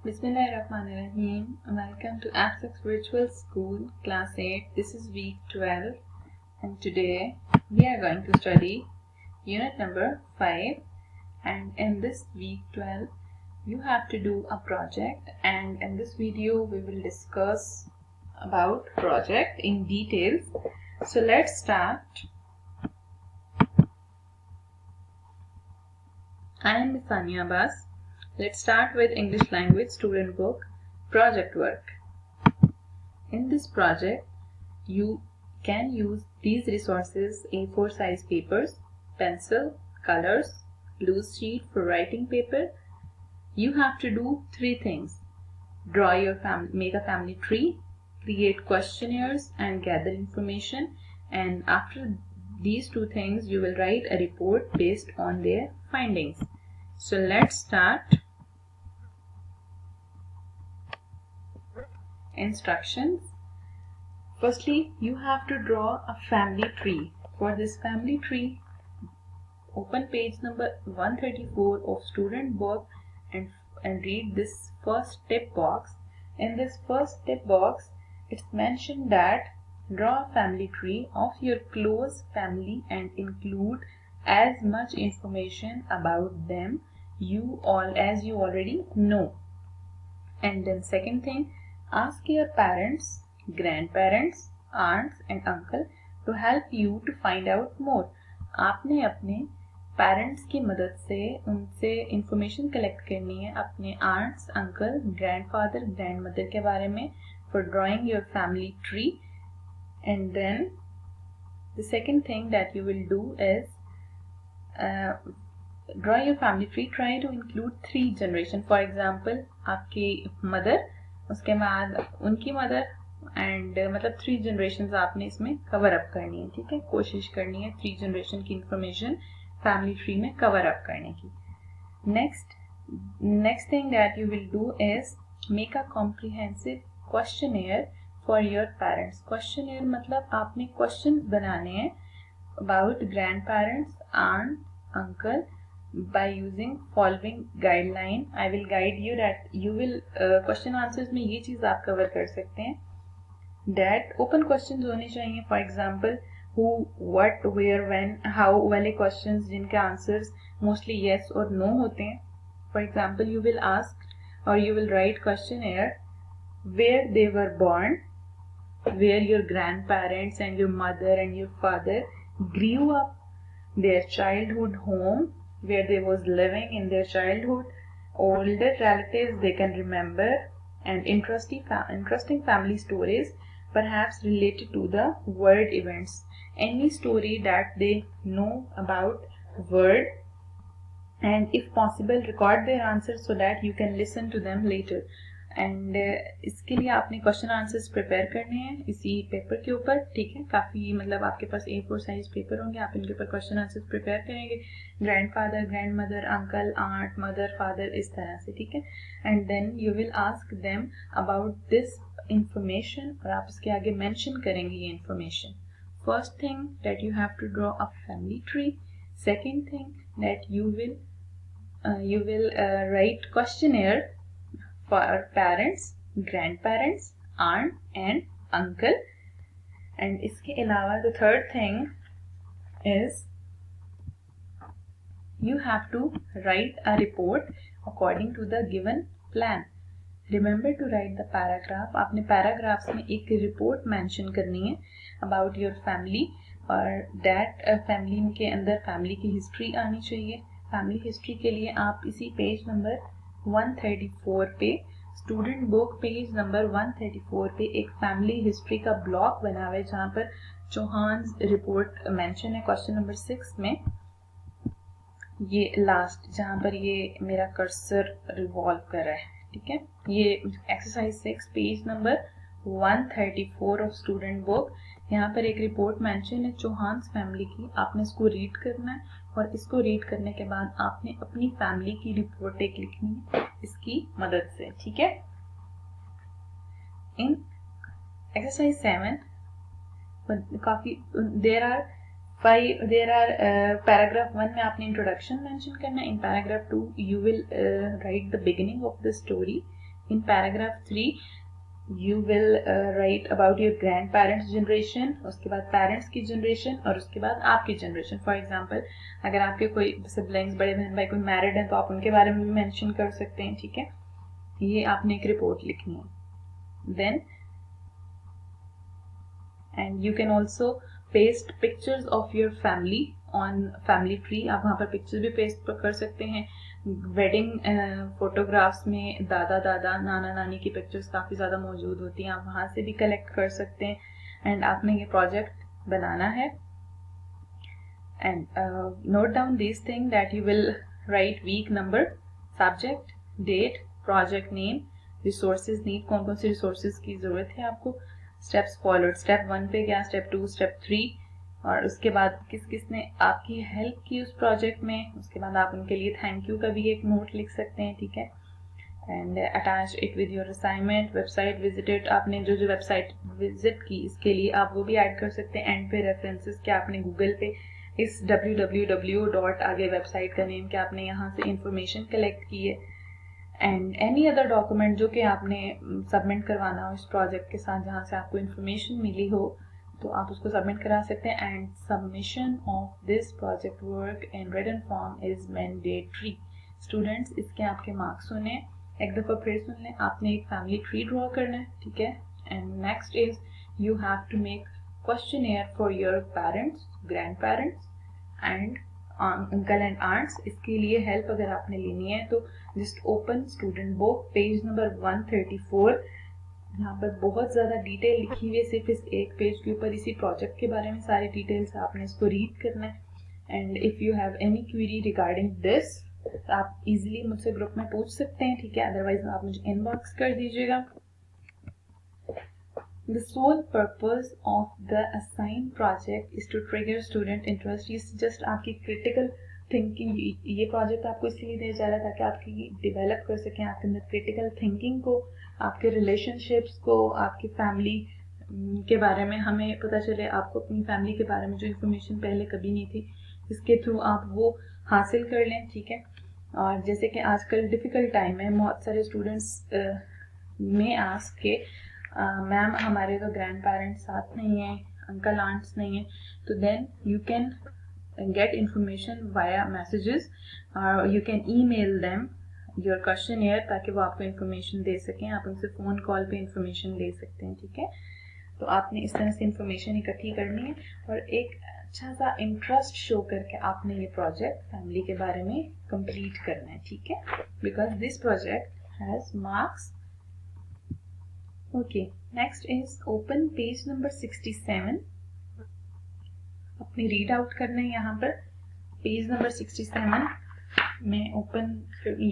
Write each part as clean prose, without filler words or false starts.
Bismillahirrahmanirrahim. Welcome to Abstract Virtual School, Class 8. This is week 12, and today we are going to study unit number 5. And in this week 12, you have to do a project, and in this video we will discuss about project in details. So let's start. I am Miss Sania Abbas. Let's start with English language student book project work. In this project, you can use these resources: A4 size papers, pencil, colors, loose sheet for writing paper. You have to do 3 things: draw your family, make a family tree, create questionnaires and gather information, and after these 2 things you will write a report based on their findings. So let's start. Instructions. Firstly, you have to draw a family tree. For this family tree, open page number 134 of student book and read this first tip box. In this first tip box, it's mentioned that draw a family tree of your close family and include as much information about them as you already know. And then second thing, ask your parents, grandparents, aunts and uncle to help you to find out more. आपने अपने parents की मदद से उनसे information collect करनी है अपने ants, uncle, grandfather, grandmother के बारे में for drawing your family tree. And then the second thing that you will do is draw your family tree. Try to include 3 generations. For example, आपकी mother, उसके बाद उनकी मदर एंड मतलब 3 generation आपने इसमें कवर अप करनी है. ठीक है, कोशिश करनी है 3 जनरेशन की इंफॉर्मेशन फैमिली ट्री में कवर अप करने की. Next thing that you will do is make a comprehensive questionnaire for your parents. Questionnaire मतलब आपने क्वेश्चन बनाने हैं about grandparents, aunt, uncle by using following guideline. I will guide you that you will question answers में ये चीज आप cover कर सकते हैं. that open questions होने चाहिए. For example, who, what, where, when, how वाले questions जिनके answers mostly yes or no होते हैं. For example, you will ask or you will write questionnaire where they were born, where your grandparents and your mother and your father grew up, their childhood home, where they was living in their childhood, older relatives they can remember, and interesting family stories perhaps related to the world events. Any story that they know about world, and if possible record their answers so that you can listen to them later. And इसके लिए आपने question answers prepare करने हैं इसी paper के ऊपर. ठीक है, काफ़ी मतलब आपके पास A4 साइज पेपर होंगे, आप इनके ऊपर क्वेश्चन आंसर्स प्रिपेयर करेंगे. Grandfather, grandmother, uncle, aunt, mother, father, इस तरह से. ठीक है, and then you will ask them about this information और आप इसके आगे मेंशन करेंगे ये information. First thing that you have to draw a family tree. Second thing that you will write questionnaire for parents, grandparents, aunt and uncle. And इसके अलावा the third thing is you have to write a report according to the given plan. Remember to write the paragraph. आपने paragraphs में एक report mention करनी है about your family और that family के अंदर family की history आनी चाहिए. family history के लिए आप इसी पेज नंबर 134 पे स्टूडेंट बुक पेज नंबर 134 पे एक फैमिली हिस्ट्री का ब्लॉक बना हुआ है जहाँ पर चौहान्स रिपोर्ट मेंशन है क्वेश्चन नंबर 6 में. ये लास्ट जहाँ पर ये मेरा कर्सर रिवॉल्व कर रहा है. ठीक है, ये exercise 6 page number 134 of student book. यहाँ पर एक रिपोर्ट मेंशन है चौहान्स फैमिली की. आपने इसको रीड करना है और इसको रीड करने के बाद आपने अपनी फैमिली की रिपोर्ट एक लिखनी है इसकी मदद से. ठीक है, इन एक्सरसाइज 7 काफी देर आर पैराग्राफ 1 में आपने इंट्रोडक्शन मेंशन करना है. In paragraph 2 you will right the beginning of the story. In paragraph 3 you will write about your grandparents generation, उसके बाद पेरेंट्स की जनरेशन और उसके बाद आपकी जनरेशन. फॉर एग्जांपल अगर आपके कोई सिबलिंग्स, बड़े बहन भाई कोई मैरिड हैं तो आप उनके बारे में भी मेंशन कर सकते हैं. ठीक है, ये आपने एक रिपोर्ट लिखनी है. Then and you can also paste pictures of your family on family tree. आप वहाँ पर पिक्चर्स भी पेस्ट कर सकते हैं. वेडिंग फोटोग्राफ्स में दादा दादा नाना नानी की पिक्चर्स काफ़ी ज़्यादा मौजूद होती हैं, आप वहाँ से भी कलेक्ट कर सकते हैं. एंड आपने ये प्रोजेक्ट बनाना है. And note down this thing that you will write week number, subject, date, project name, resources need, कौन कौन से रिसोर्सेज की ज़रूरत है आपको, स्टेप्स फॉलोड, स्टेप 1 पे क्या, स्टेप 2, स्टेप 3, और उसके बाद किस किस ने आपकी हेल्प की उस प्रोजेक्ट में. उसके बाद आप उनके लिए थैंक यू का भी एक नोट लिख सकते हैं. ठीक है, and attach it with your assignment. Website visited, आपने जो जो वेबसाइट विजिट की इसके लिए आप वो भी ऐड कर सकते हैं. एंड पे रेफरेंसेस क्या आपने गूगल पे इस www. आगे वेबसाइट का नेम क्या आपने यहाँ से इंफॉर्मेशन कलेक्ट की है. एंड एनी अदर डॉक्यूमेंट जो कि आपने सबमिट करवाना हो इस प्रोजेक्ट के साथ, जहाँ से आपको इंफॉर्मेशन मिली हो तो आप उसको सबमिट करा सकते हैं. And submission of this project work in written form is mandatory. Students, इसके आपके मार्क्स सुने, एक दफ़ा फिर सुन लें. आपने एक फैमिली ट्री ड्रॉ करना है. ठीक है, and next is you have to make questionnaire for your parents, grandparents and uncle and aunts. इसके लिए हेल्प अगर आपने लेनी है तो just open student book page number 134. यहाँ पर बहुत ज़्यादा डिटेल लिखी हुई है सिर्फ इस एक पेज के ऊपर. इसी प्रोजेक्ट के बारे में सारी डिटेल्स आपने इसको रीड करना है. And if you have any query regarding this आप इजीली मुझसे ग्रुप में पूछ सकते हैं. ठीक है, अदरवाइज आप मुझे इनबॉक्स कर दीजिएगा. The sole purpose of the assigned project is to trigger student interest. ये जस्ट आपकी क्रिटिकल थिंकिंग, ये प्रोजेक्ट आपको इसलिए दिया जा रहा है ताकि आपकी डेवलप कर सकें आपके अंदर क्रिटिकल थिंकिंग को, आपके रिलेशनशिप्स को, आपकी फैमिली के बारे में हमें पता चले, आपको अपनी फैमिली के बारे में जो इन्फॉर्मेशन पहले कभी नहीं थी इसके थ्रू आप वो हासिल कर लें. ठीक है, और जैसे कि आजकल डिफ़िकल्ट टाइम है, बहुत सारे स्टूडेंट्स में आस्क के मैम हमारे तो ग्रैंड पेरेंट्स साथ नहीं हैं, अंकल आंट्स नहीं हैं, तो then you can get information via messages or you can email them your questionnaire ताकि वो आपको information दे सकें. आप उनसे फ़ोन कॉल पे information ले सकते हैं. ठीक है, तो आपने इस तरह से information इकट्ठी करनी है और एक अच्छा सा इंटरेस्ट शो करके आपने ये प्रोजेक्ट फैमिली के बारे में कंप्लीट करना है. ठीक है, because this project has marks. Okay, next is open page number 67. अपनी रीड आउट करना है. यहाँ पर पेज नंबर 67 में open,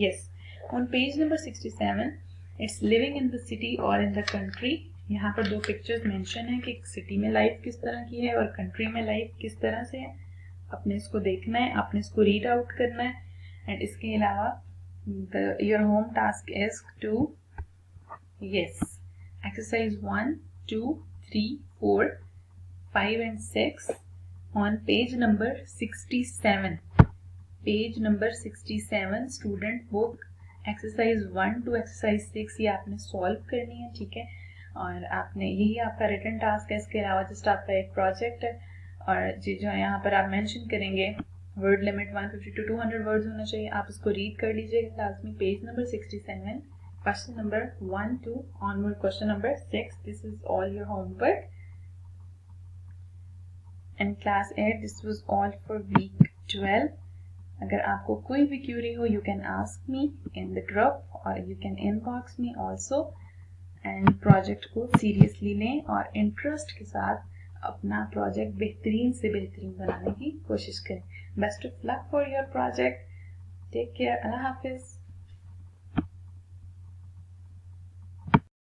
yes, on page number 67 it's living in the city और इन द कंट्री. यहाँ पर दो पिक्चर्स मेंशन है कि सिटी में लाइफ किस तरह की है और कंट्री में लाइफ किस तरह से है. आपने इसको देखना है, आपने इसको रीड आउट करना है. एंड इसके अलावा your home task is to, yes, exercise 1, 2, 3, 4, 5 and 6 on page number 67. Page number 67 student book exercise 1 to exercise 6 ये आपने सॉल्व करनी है. ठीक है, और आपने यही आपका रिटन टास्क है. इसके अलावा जस्ट आपका एक प्रोजेक्ट है और जो यहाँ पर आप मेंशन करेंगे वर्ड लिमिट 150 to 200 वर्ड्स होना चाहिए. आप उसको रीड कर लीजिएगा लाजमी. Page number 67, question number 1 to onward question number 6. This is all your homework. And class 8, this was all for week 12. अगर आपको कोई भी क्यूरी हो you can ask me in the group or you can inbox me also. and project को seriously लें और interest के साथ अपना प्रोजेक्ट बेहतरीन से बेहतरीन बनाने की कोशिश करें. Best of luck for your project. Take care. अल्लाह हाफिज़.